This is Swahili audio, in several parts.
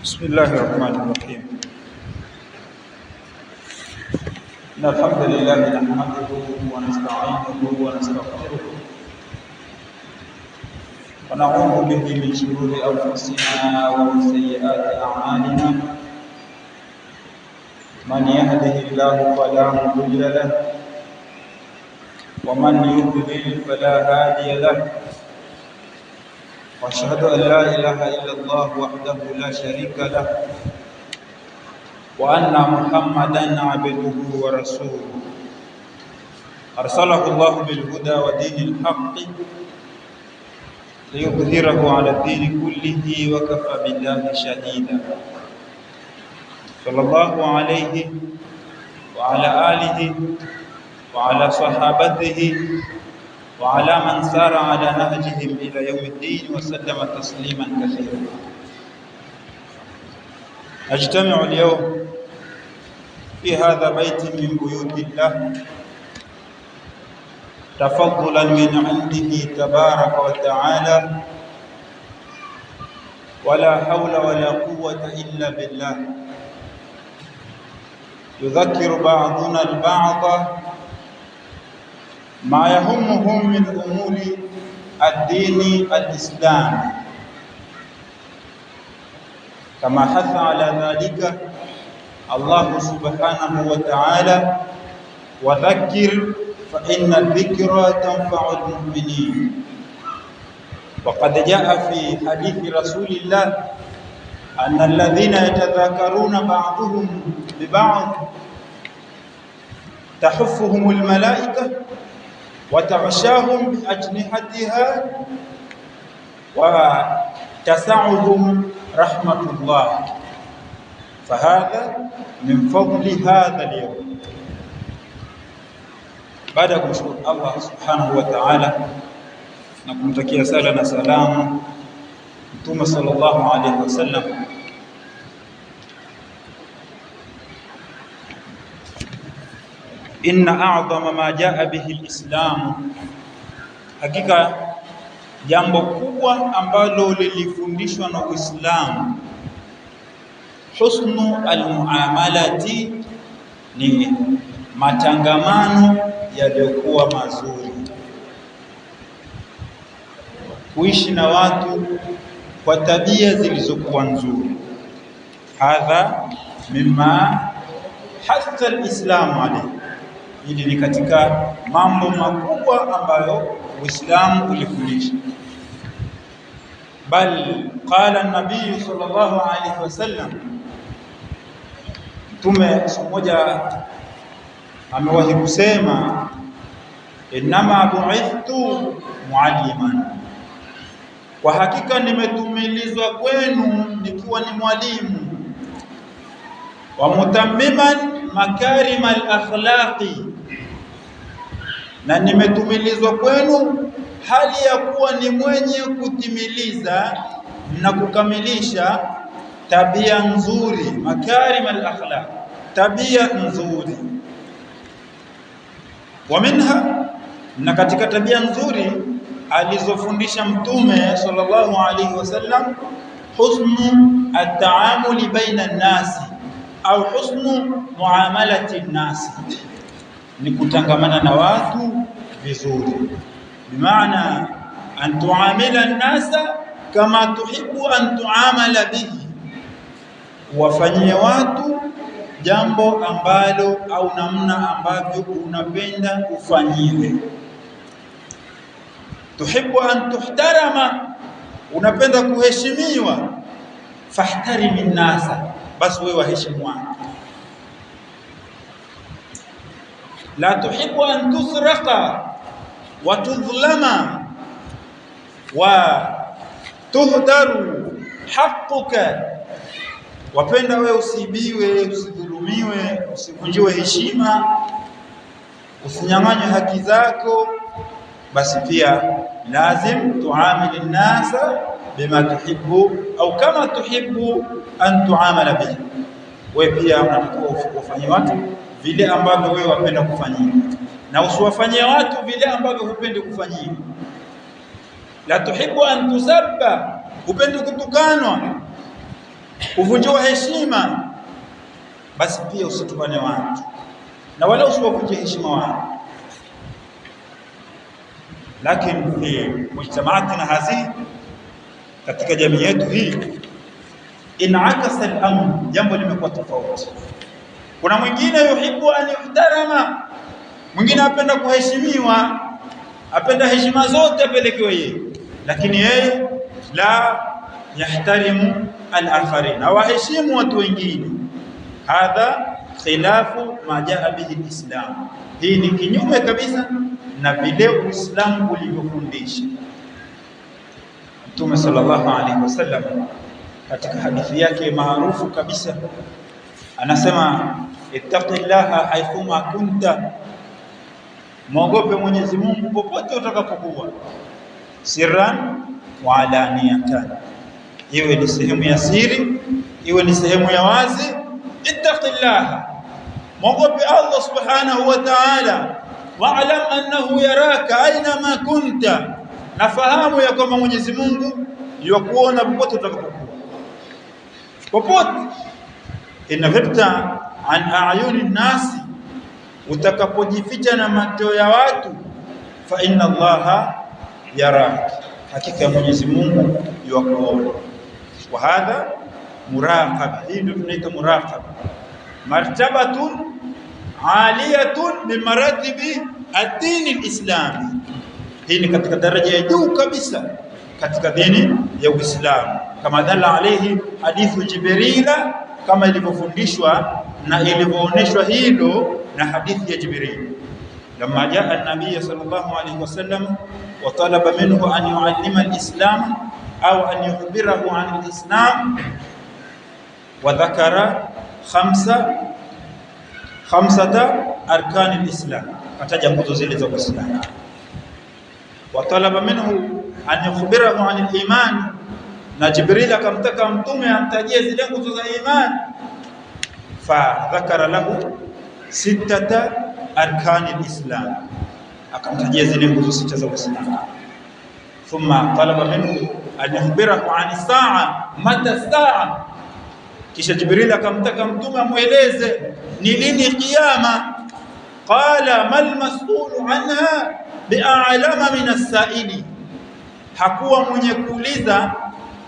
بسم الله الرحمن الرحيم. إن الحمد لله نحمده ونستعينه ونستغفره ونعوذ به من شرور أنفسنا ومن سيئات أعمالنا. من يهده الله فلا مضل له ومن يضلل فلا هادي له. وأشهد أن لا إله إلا الله وحده لا شريك له وأن محمدا عبده ورسوله أرسله الله بالهدى ودين الحق ليظهره على الدين كله وكفى بالله شهيدا. صلى الله عليه وعلى آله وعلى صحابته وعلى من سار على نهجهم إلى يوم الدين وسلم تسليما كثيرا. أجتمع اليوم في هذا بيت من بيوت الله تفضلا من عنده تبارك وتعالى، ولا حول ولا قوة إلا بالله. يذكر بعضنا البعض ما يهمهم من أمور الدين الإسلامي، كما حث على ذلك الله سبحانه وتعالى: وذكر فإن الذكرى تنفع المؤمنين. وقد جاء في حديث رسول الله أن الذين يتذاكرون بعضهم ببعض تحفهم الملائكة وتغشاهم بأجنحتها وتسعهم رحمة الله. فهذا من فضل هذا اليوم. Baada ya kumshukuru Allah subhanahu wa ta'ala na kumtakia sala na salamu Mtume sallallahu alaihi wasallam, inna a'dhama ma jaa bihi al-Islam, hakika jambo kubwa ambalo lilifundishwa na Uislamu, husnu al-muamalati, ni matangamano yaliyokuwa mazuri, kuishi na watu kwa tabia zilizokuwa nzuri. Hadha mimma hatha al-Islam alayhi, hili ni katika mambo makubwa ambayo Uislamu ulifundisha. Bal qala an-nabiy sallallahu alayhi wasallam, Mtume mmoja amewahi kusema, innama bu'ithtu mualliman, kwa hakika nimetumilizwa kwenu nikiwa ni mwalimu, wa mutammiman makarima al-akhlaqi, na nimetumilizwa kwenu hali ya kuwa ni mwenye kutimiliza na kukamilisha tabia nzuri. Makarima al-akhlaq, tabia nzuri. Wa minha, na katika tabia nzuri alizofundisha Mtume sallallahu alaihi wasallam, husnu at-taamuli baina an-nasi au husnu muamalati an-nasi, ni kutangamana na watu vizuri. Bimaana an tuamila an-nasa kama tuhibbu an tuamala bihi, wafanyie watu jambo ambalo au namna ambavyo unapenda ufanyiwe. Tuhibbu an tuhtarama, unapenda kuheshimiwa. Fahtarimi nnasa, basi wewe waheshimu watu. La tuhibbu an tusraqa wa tudhlama wa tuhdaru haqquka, wapenda wewe usibiwe, usidhulumiwe, usivunjiwe heshima, usinyang'anywe haki zako. Basi pia lazim tuamili nnasa bima tuhibbu au kama tuhibbu an tuamala bihi, wewe pia unatakiwa ufanyie watu vile ambavyo wewe wapenda kufanyia, na usiwafanyie watu vile ambavyo hupendi kufanyia. La tuhibbu an tusabba, hupendi kutukanwa. kuvunjiwa heshima, basi pia usitukane watu na wala usiwavunje heshima watu. Lakini fi mujtamaatina hazi, katika jamii yetu hii, inakasa al-amr, jambo limekuwa tofauti. Kuna mwingine yuhibbu an yuhtarama, mwingine apenda kuheshimiwa, apenda heshima zote apelekewe yeye, lakini yeye la yahtarimu al-akharin, hawaheshimu watu wengine. Hadha khilafu ma jaa bihi al-Islam, hii ni kinyume kabisa na vile Uislamu ulivyofundisha. Mtume sallallahu alaihi wasallam katika hadithi yake maarufu kabisa anasema, ittaqillaha haithuma kunta, mwogope Mwenyezi Mungu popote utakapokuwa, sirran wa alaniyatan, iwe ni sehemu ya siri, iwe ni sehemu ya wazi. Ittaqillaha, mwogope Allah subhanahu wa ta'ala, wa'lam annahu yaraka aina ma kunta, nafahamu ya kwamba Mwenyezi Mungu yukuona popote utakapokuwa, popote. In ghibta an a'yuni nasi, utakapojificha na macho ya watu, fa inna Allaha yaraka, hakika ya Mwenyezi Mungu yukuona. Wa hadha muraqaba, hii ndio tunaita muraqaba, martabatun aliyatun min maratibi ad-din al-islami. Hii ni katika daraja ya juu kabisa katika dini ya Uislamu, kama dalla alayhi hadithu Jibrila, kama ilivyofundishwa na ilivyooneshwa hilo na hadithi ya Jibril. Lamma jaa an-nabiy sallallahu alayhi wasallam wa talaba minhu an yu'allima al-islam au an yukhbirahu an al-islam, wa dhakara khamsata arkani al-islam, ataja nguzo zile za Uislamu. Wa talaba minhu an yukhbirahu an al-iman, na Jibril akamtaka mtume amtajie zile nguzo za iman. Fa dhakara lahu sittata arkani al-islam, akamtajia zile nguzo sita za Uislamu. Thumma talaba minhu an yukhbirahu an as-sa'a, mata as-sa'a, kisha Jibril akamtaka mtume amueleze ni lini kiyama. Qala mal mas'ulu anha bi'alama min as-sa'ili, hakuwa mwenye kuuliza,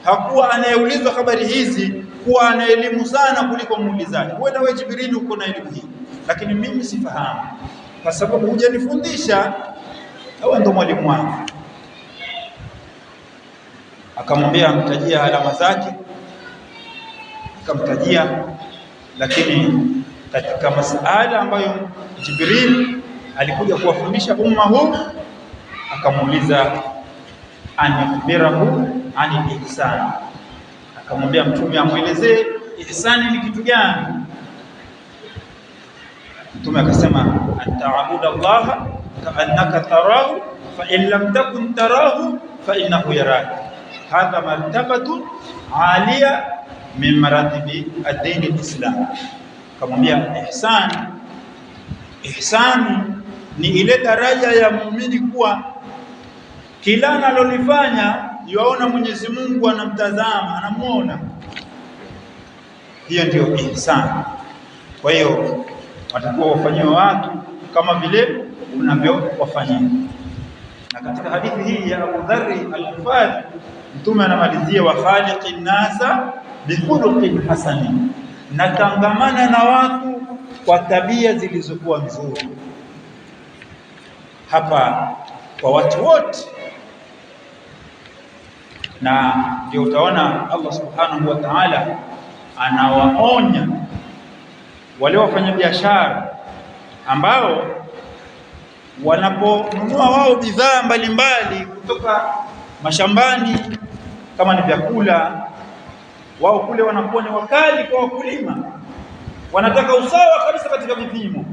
hakuwa anayeulizwa habari hizi kuwa ana elimu sana kuliko muulizaji. Wewe na Jibril uko na elimu hii, lakini mimi sifahamu kwa sababu hujanifundisha, au ndo mwalimu wangu. Akamwambia amtajia alama zake, akamtajia, lakini katika masuala ambayo Jibril alikuja kuwafundisha umma huu, akamuuliza anibirahu ani ihsan, akamwambia mtume amuelezee ihsani ni kitu gani. Mtume akasema, anta'budu Allaha ka'annaka tarahu fa in lam takun tarahu fa innahu yaraka, hadha martabatun aliya min maratibi ad-din al-islam. Akamwambia ihsani ni ile daraja ya muumini kuwa kila analolifanya yuaona Mwenyezi Mungu anamtazama, anamuona. Hiyo ndio ihsani. Kwa hiyo watakuwa wafanyiwe watu kama vile unavyowafanyia. Na katika hadithi hii ya Abu Dharr al-Ghifari, mtume anamalizia, wa khaliqin nasa bikhuluqin hasanin, na tangamana na watu kwa tabia zilizokuwa nzuri. Hapa kwa watu wote, na ndio utaona Allah subhanahu wa ta'ala anawaonya wale wafanyabiashara ambao wanaponunua wao bidhaa mbalimbali kutoka mashambani, kama ni vyakula, wao kule wanakuwa ni wakali kwa wakulima, wanataka usawa kabisa katika vipimo.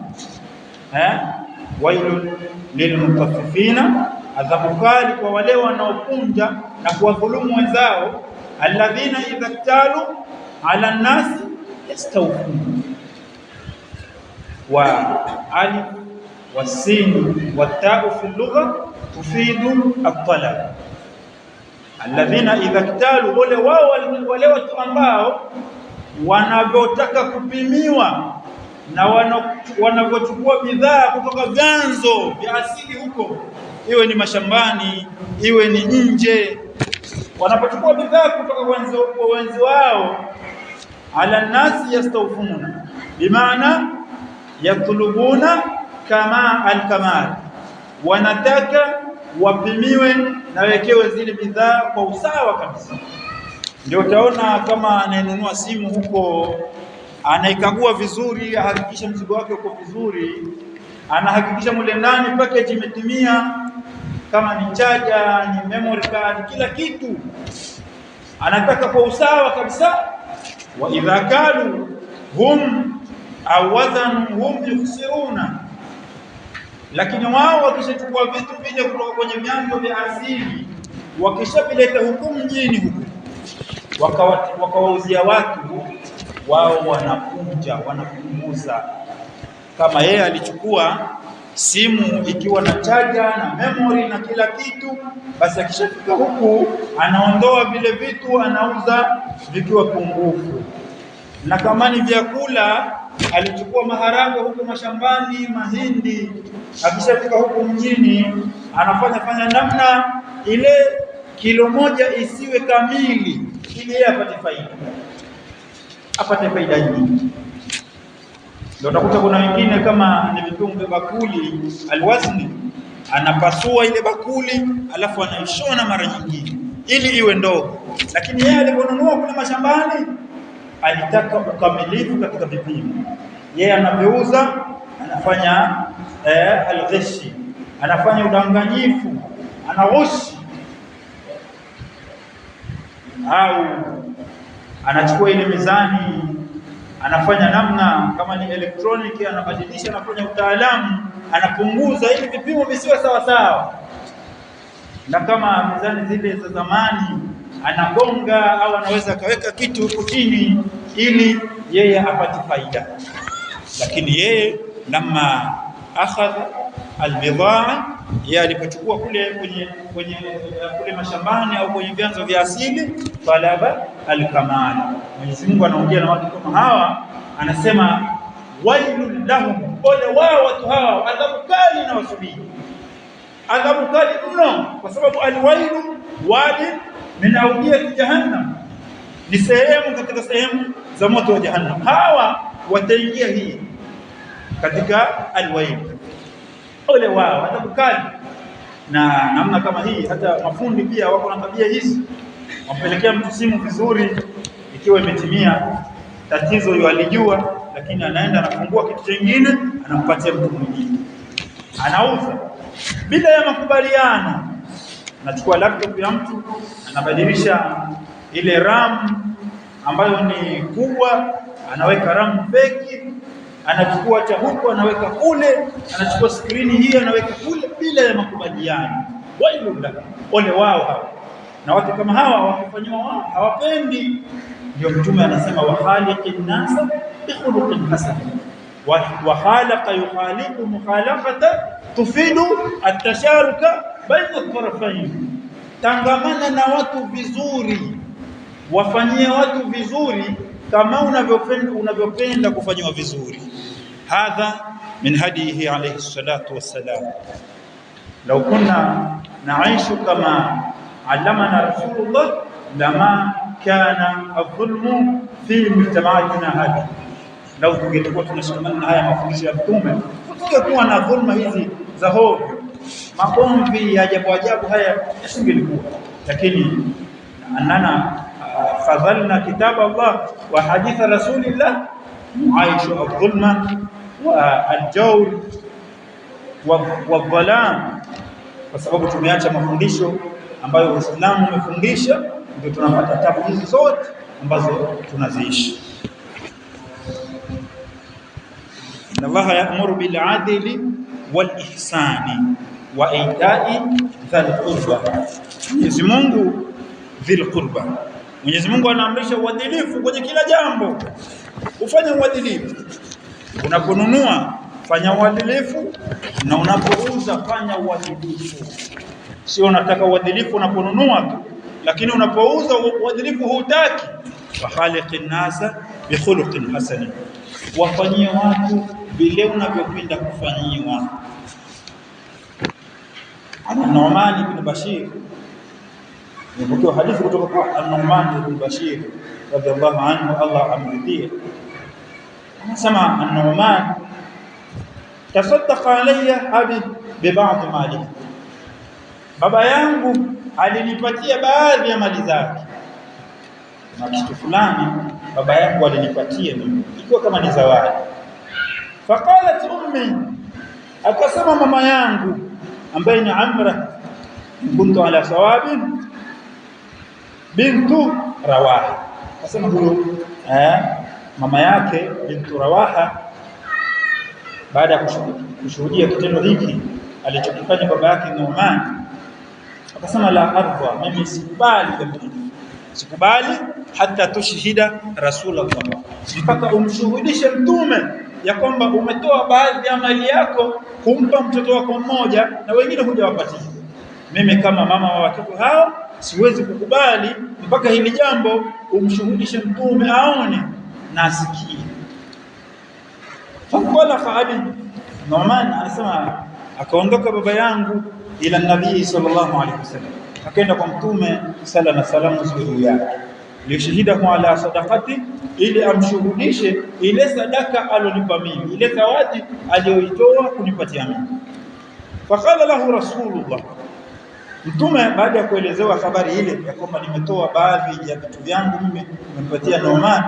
Wailun lilmutaffifina, adhabu kali kwa wale wanaopunja na kuwadhulumu wenzao. Alladhina idha iktalu ala nnasi yastawfun, wa alif wasin watau fi lugha tufidu at-talab. Alladhina idha iktalu, wale watu ambao wanavyotaka kupimiwa na wanavyochukua bidhaa kutoka vyanzo vya asili huko, iwe ni mashambani, iwe ni nje, wanapochukua bidhaa kutoka kwa wenzi wao, ala nasi yastawfuna, bimaana yatlubuna kama alkamal, wanataka wapimiwe na wekewe zile bidhaa kwa usawa kabisa. Ndio utaona kama anayenunua simu huko anaikagua vizuri, ahakikisha mzigo wake uko vizuri, anahakikisha mule ndani package imetimia, kama ni charger, ni memory card, kila kitu anataka kwa usawa kabisa. Wa idha kalu hum au wazanuhum yukhsiruna, lakini wao wakishachukua vitu vile kutoka kwenye vyanzo vya asili, wakishavileta huku mjini huku, wakawauzia watu, wao wanapunguza. Kama yeye alichukua simu ikiwa na chaja na memory na kila kitu, basi akishafika huku anaondoa vile vitu, anauza vikiwa pungufu. Na kama ni vyakula, alichukua maharagwe huko mashambani, mahindi, akishafika huku mjini anafanya namna ile kilo moja isiwe kamili, ili yeye apate faida nyingi. Ndio utakuta kuna wengine kama ni vitungu bakuli alwazni, anapasua ile bakuli alafu anaishona mara nyingine ili iwe ndogo, lakini yeye aliponunua kule mashambani alitaka ukamilifu katika vipimo. Yeye anavyouza anafanya alghishi, anafanya udanganyifu, anaghushi, au anachukua ile mizani anafanya namna kama ni elektroniki, anabadilisha, anafanya utaalamu, anapunguza ili vipimo visiwe sawa sawa. Na kama mizani zile za zamani, anagonga au anaweza akaweka kitu huko chini ili yeye apate faida. Lakini yeye lamma akhadha albidaa, yeye alipochukua kule kule mashambani au kwenye vyanzo vya asili, talaba alkamal. Mwenyezi Mungu anaongea na watu kama hawa, anasema wailul lahum, ole wao watu hawa, adhabu kali na wasubiri, adhabu kali mno, kwa sababu alwailu wadi min awdiyati jahannam, ni sehemu katika sehemu za moto wa jahannam. Hawa wataingia hii katika alwailu, ole wao, adhabu kali. Na namna kama hii hata mafundi pia wako na tabia hizi, wampelekea mtu simu vizuri ikiwa imetimia, tatizo hiyo alijua, lakini anaenda anafungua kitu kingine anampatia mtu mwingine, anauza bila ya makubaliano. Anachukua laptop ya mtu, anabadilisha ile RAM ambayo ni kubwa, anaweka RAM feki, anachukua cha huko anaweka kule, anachukua skrini hii anaweka kule bila ya makubaliano. Wailullah, ole wao hao. Na watu kama hawa wakifanywa wao hawapendi. Ndio Mtume anasema wa khaliqin nasa bi khuluqin hasan, wa khalaqa yukhaliqu mukhalafata tufidu at-tasharuka baina at-tarafayn. Tangamana na watu vizuri, wafanyie watu vizuri kama unavyopenda kufanywa vizuri. Hadha min hadihi alayhi salatu wassalam. Law kunna naishu kama allamana rasulullah lama kana adh-dhulmu fi mujtama'atina hadi. Lau tungekuwa tunashikamana na haya mafundisho ya Mtume, tungekuwa na dhulma hizi za hovyo, magomvi ya ajabu haya yasingelikuwa. Lakini annana fadhalna kitab Allah wa hadith rasulillah aishu adh-dhulma wa al-jawr wa dhalam, kwa sababu tumeacha mafundisho ambayo Uislamu umefundisha, ndio tunapata tabu hizi zote ambazo tunaziishi. Inna Allaha ya'muru bil 'adli wal ihsani wa ita'i dhil qurba. Mwenyezi Mungu dhil qurba, Mwenyezi Mungu anaamrisha uadilifu kwenye kila jambo. Ufanye uadilifu unaponunua, fanya uadilifu, na unapouza fanya uadilifu. Sio unataka uadilifu unaponunua tu, lakini unapouza uadilifu hutaki. wa khaliqin nasa bi khuluqin hasan, wafanyie watu vile unavyopenda kufanyiwa. An-Nu'man ibn Bashir, ndio hadithi kutoka kwa An-Nu'man ibn Bashir radhiallahu anhu, Allah amridhie, anasema An-Nu'man tasaddaqa alayya abi bi ba'd mali, baba yangu alinipatia baadhi ya mali zake, na kitu fulani baba yangu alinipatia mimi ikiwa kama ni zawadi. Faqalat ummi, akasema mama yangu ambaye ni Amra kuntu ala sawabin bintu Rawaha, akasema huyo mama yake bintu Rawaha, baada ya kushuhudia kitendo hiki alichokifanya baba yake Nu'man, akasema la ardha, mimi sikubali hata tushhida Rasulullah, mpaka umshuhudishe mtume ya kwamba umetoa baadhi ya mali yako kumpa mtoto wako mmoja na wengine hujawapatia. Mimi kama mama wa watoto hao siwezi kukubali mpaka hili jambo umshuhudishe mtume aone na asikie. Faqala fa'ali Nu'man, anasema akaondoka baba yangu ila nabii sallallahu alaihi wasallam, akaenda kwa mtume sala na salamu juu yake, lishahidahu ala sadaqati, ili amshuhudishe ile sadaka alonipa mimi, ile zawadi aliyoitoa kunipatia mimi. Faqala lahu Rasulullah, mtume baada ya kuelezewa habari ile ya kwamba nimetoa baadhi ya vitu vyangu mimi nimepatia Nu'man,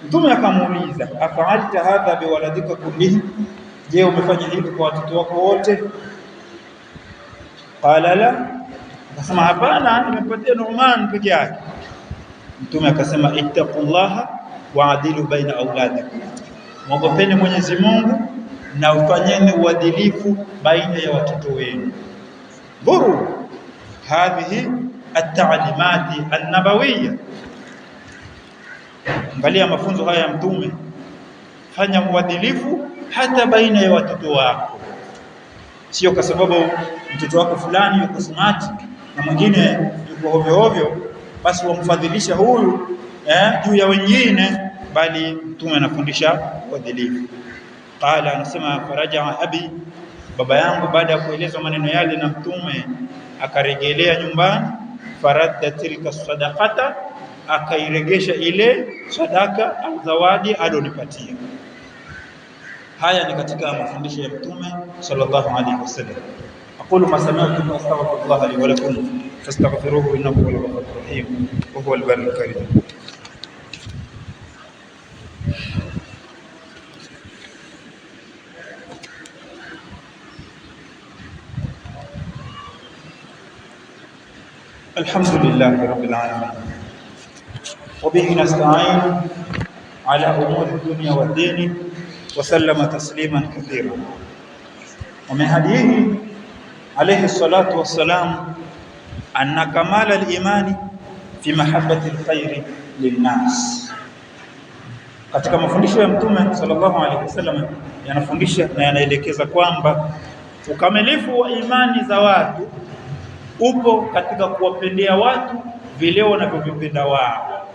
mtume akamuuliza afa'alta hadha biwaladika kullihi, je, umefanya hivi kwa watoto wako wote? Qala la, akasema hapana, nimepatia Nu'man peke yake. Mtume akasema ittaqullaha wa'dilu baina auladikum, mwogopeni Mwenyezi Mungu na ufanyeni uadilifu baina ya watoto wenu. Dhuru hadhihi at-ta'limati an-nabawiyya, angalia mafunzo haya ya mtume, fanya uadilifu hata baina ya watoto wako, sio kwa sababu mtoto wako fulani yuko smart na mwingine yuko ovyo ovyo basi wamfadhilisha huyu juu ya wengine, bali mtume anafundisha uadilifu. Qala, anasema faraja abi, baba yangu baada ya kuelezwa maneno yale na mtume akarejelea nyumbani, faradda tilka sadaqata, akairegesha ile sadaka au zawadi alonipatia. Haya ni katika mafundisho ya mtume sallallahu alaihi wasallam. aqulu ma sami'tu astaghfirullah li wa lakum fastaghfiruhu innahu huwal ghafurur rahim wa huwal barrul karim. Alhamdulillahi rabbil alamin wa bihi nasta'in ala umuri dunya wad din wa sallama tasliman kathira. ومن هديه عليه الصلاة والسلام أن كمال الإيمان في محبة الخير للناس. Katika mafundisho ya mtume sallallahu alaihi wasallam yanafundisha na yanaelekeza kwamba ukamilifu wa imani za watu upo katika kuwapendea watu vile wanavyopenda wao.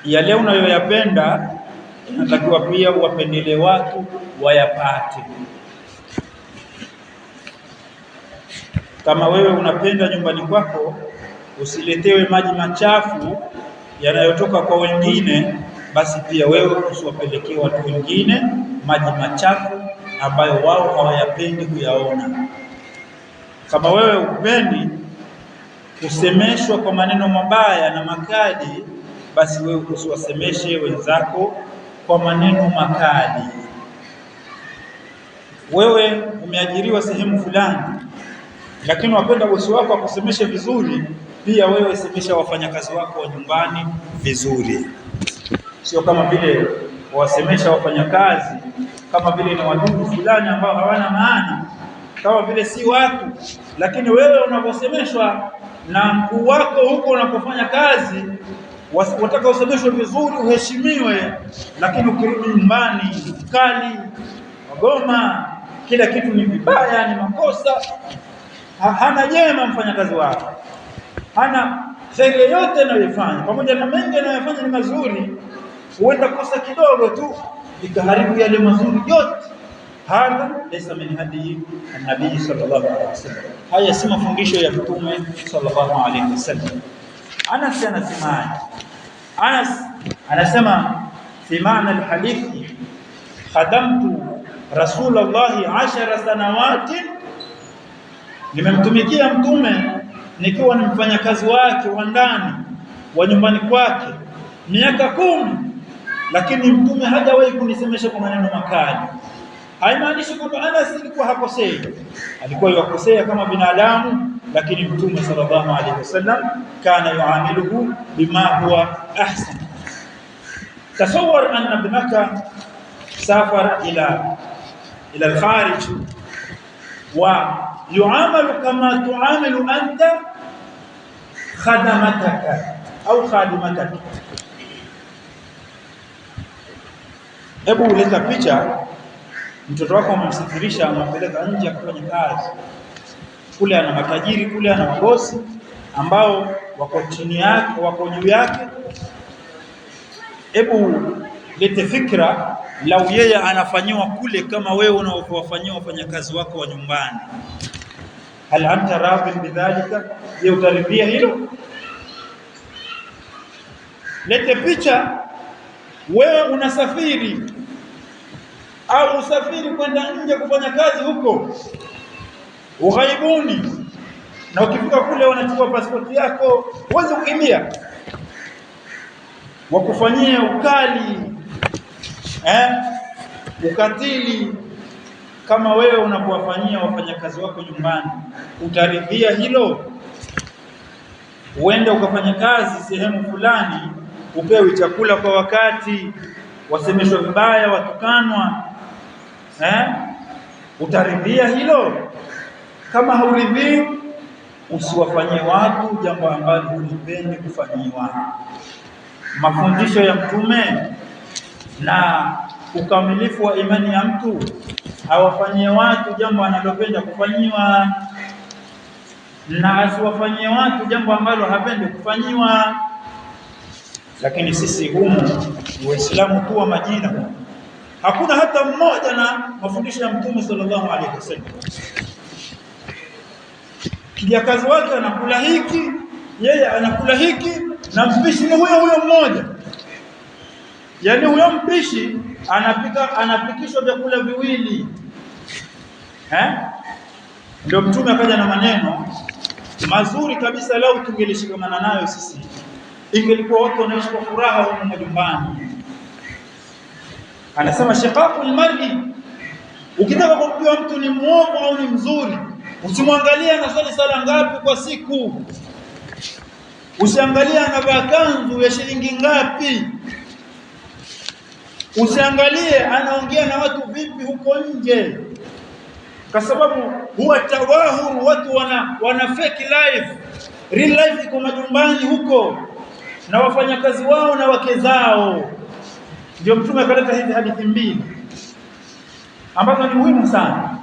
Yale unayoyapenda inatakiwa pia uwapendele watu wayapate. Kama wewe unapenda nyumbani kwako usiletewe maji machafu yanayotoka kwa wengine, basi pia wewe usiwapelekee watu wengine maji machafu ambayo wao hawayapendi kuyaona. Kama wewe upendi kusemeshwa kwa maneno mabaya na makali, basi wewe usiwasemeshe wenzako kwa maneno makali. Wewe umeajiriwa sehemu fulani, lakini wapenda bosi wako akusemeshe vizuri, pia wewe semesha wafanyakazi wako wa nyumbani vizuri. Sio kama vile wasemesha wafanyakazi kama vile ni wadudu fulani ambao hawana maana, kama vile si watu. Lakini wewe unaposemeshwa na mkuu wako huko unapofanya kazi, wataka usemeshwe vizuri, uheshimiwe, lakini ukirudi nyumbani ukali, magoma, kila kitu ni vibaya, ni makosa, hana jema mfanyakazi wako, kheri yote anayofanya, pamoja na mengi anayofanya ni mazuri, huenda kosa kidogo tu ikaharibu yale mazuri yote. Hadha laysa min hadi an-nabii sallallahu alaihi wasallam, haya si mafundisho ya Mtume sallallahu alaihi wasallam. Anas anasema fi maana al-hadithi, khadamtu Rasulullah 10 sanawati, nimemtumikia Mtume nikiwa ni mfanyakazi wake wa ndani wa nyumbani kwake miaka 10, lakini Mtume hajawahi kunisemesha kwa maneno makali. Haimaanishi kwamba Anas alikuwa hakosei, alikuwa yakosea kama binadamu, lakini Mtume sallallahu alaihi wasallam kana yuamiluhu bima huwa ahsan. Tasawwar anna ibnaka safara ila al-kharij wa yuamalu kama tuamilu anta khadamataka au khadimataka. Hebu uleta picha, mtoto wako umemsafirisha, unampeleka nje akafanya kazi. Kule ana matajiri, kule ana mabosi ambao wako chini yake, wako juu yake. Hebu lete fikra, lau yeye anafanyiwa kule kama wewe unaowafanyia wafanyakazi wako wa nyumbani. Hal anta radhi bidhalika? Je, utaridhia hilo? Lete picha, wewe unasafiri au usafiri kwenda nje kufanya kazi huko ughaibuni, na ukifika kule wanachukua pasipoti yako, uweze kukimbia, wakufanyia ukali ukatili kama wewe unapowafanyia wafanyakazi wako nyumbani. Utaridhia hilo? Uende ukafanya kazi sehemu fulani, upewe chakula kwa wakati, wasemeshwa vibaya, watukanwa, utaridhia hilo? Kama hauridhii, usiwafanyie watu jambo ambalo hulipendi kufanyiwa. Mafundisho ya Mtume na ukamilifu wa imani ya mtu, awafanyie watu jambo analopenda kufanyiwa, na asiwafanyie watu jambo ambalo hapendi kufanyiwa. Lakini sisi humu Uislamu tu wa majina, hakuna hata mmoja na mafundisho ya Mtume sallallahu alaihi wasallam. Kijakazi wake anakula hiki, yeye anakula hiki, na mpishi ni huyo mmoja. Yaani huyo mpishi anapikishwa vyakula viwili. Ndio Mtume akaja na maneno mazuri kabisa, lau tungelishikamana nayo sisi, ingelikuwa watu wanaishi kwa furaha huko majumbani. Anasema shiqaqul mar'i, ukitaka kujua mtu ni muovu au ni mzuri, usimwangalie anasali sala ngapi kwa siku, usiangalie anavaa kanzu ya shilingi ngapi, usiangalie anaongea na watu vipi huko nje, kwa sababu huwa tawahuru. Watu wana fake life, real life iko majumbani huko na wafanyakazi wao na wake zao. Ndio Mtume akaleta hizi hadithi mbili ambazo ni muhimu sana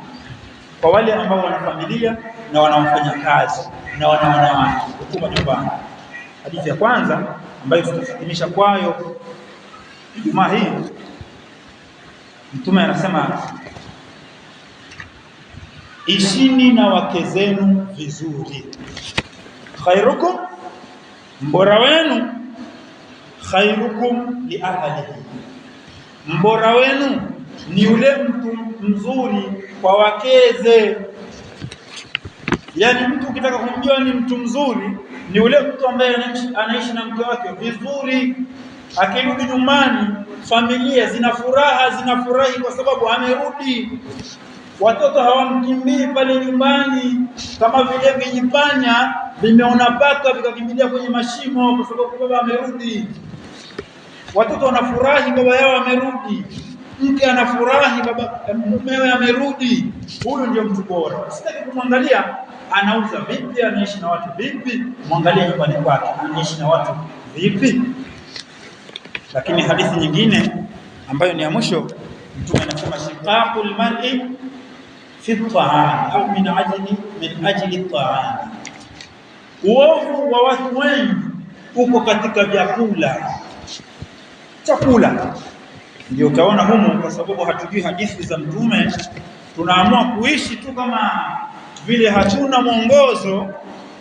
kwa wale ambao wana familia na wanaofanya kazi na wanawake huko nyumbani. Hadithi ya kwanza ambayo tutafitimisha kwayo Ijumaa hii, Mtume anasema ishini na wake zenu vizuri. Khairukum, mbora wenu, khairukum li ahlihi, mbora wenu ni yule mtu mzuri kwa wakeze. Yani mtu ukitaka kumjua ni mtu mzuri ni yule mtu ambaye anaishi na mke wake vizuri. Akirudi nyumbani, familia zinafurahi kwa sababu amerudi. Watoto hawamkimbii pale nyumbani kama vile vijipanya vimeona paka vikakimbilia kwenye mashimo kwa sababu baba amerudi. Watoto wanafurahi baba yao amerudi, mke anafurahi baba mumewe amerudi. Huyu ndio mtu bora. Sitaki kumwangalia anauza vipi, anaishi na watu vipi, mwangalie nyumbani kwake anaishi na watu vipi. Lakini hadithi nyingine ambayo ni ya mwisho, Mtume anasema shiqaqul mar'i fi at-ta'am au min ajli at-ta'am, Uovu wa watu wengi uko katika vyakula, chakula. Ndio utaona humu, kwa sababu hatujui hadithi za Mtume, tunaamua kuishi tu kama vile hatuna mwongozo.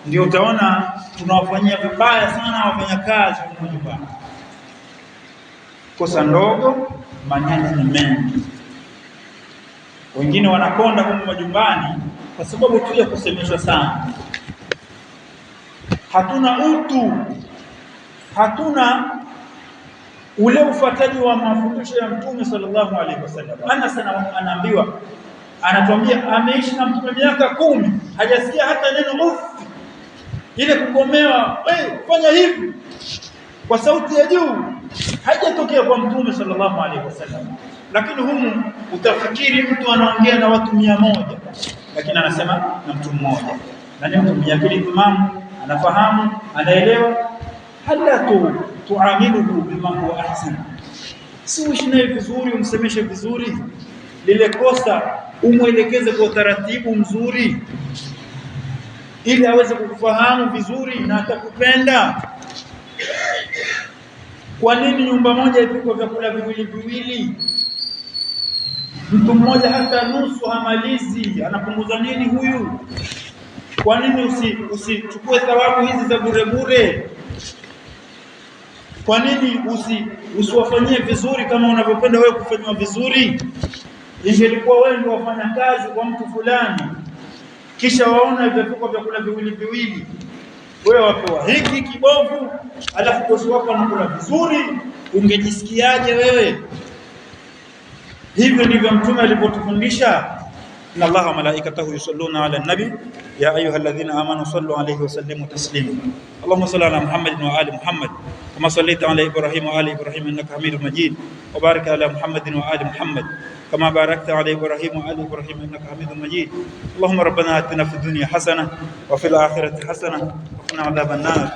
Ndio utaona tunawafanyia vibaya sana wafanyakazi wa nyumbani. Kosa ndogo, maneno ni mengi. Wengine wanakonda huko majumbani kwa sababu tu ya kusemeshwa sana. Hatuna utu, hatuna ule ufuataji wa mafundisho ya Mtume sallallahu alaihi wasallam. Anas anaambiwa, anatuambia ameishi na Mtume miaka 10, hajasikia hata neno uff, ile kukomewa, fanya hivi kwa sauti ya juu, haijatokea kwa Mtume sallallahu alaihi wasallam. Lakini humu utafikiri mtu anaongea na watu 100, lakini anasema na mtu mmoja, na ni mtu mwenye akili timamu, anafahamu, anaelewa. Hala tuamiluhu bima huwa ahsan, si uishi naye vizuri, umsemeshe vizuri, lile kosa umwelekeze kwa utaratibu mzuri, ili aweze kukufahamu vizuri na atakupenda. Kwa nini nyumba moja ipikwe vyakula viwili? Mtu mmoja hata nusu hamalizi, anapunguza nini huyu? Kwa nini usichukue thawabu hizi za bure? Kwa nini usiwafanyie vizuri kama unavyopenda wewe kufanywa vizuri? Ingelikuwa wewe ndio wafanya kazi kwa mtu fulani, kisha waona vyakula viwili, wewe wapewa hiki kibovu, alafu bosi wako anakula vizuri, ungejisikiaje wewe? Hivyo ndivyo Mtume alipotufundisha. Inna Allaha wa malaikatahu yusalluna ala nabi ya ayyuhalladhina amanu sallu alayhi wa sallimu taslima. Allahumma salli ala Muhammadin wa ali Muhammad kama sallaita ala Ibrahim wa ali Ibrahim innaka Hamidum Majid, wa barik ala Muhammadin wa ali Muhammad kama barakta ala Ibrahim wa ali Ibrahim innaka Hamidum Majid. Allahumma rabbana atina fid dunya hasana wa fil akhirati hasana wa qina adhaban nar.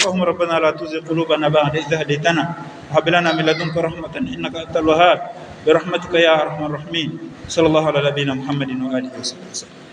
اللهم ربنا لا تزغ قلوبنا بعد إذ هديتنا وهب لنا من لدنك رحمة إنك أنت الوهاب برحمتك يا أرحم الراحمين. صلى الله على نبينا محمد وآله وصحبه وسلم.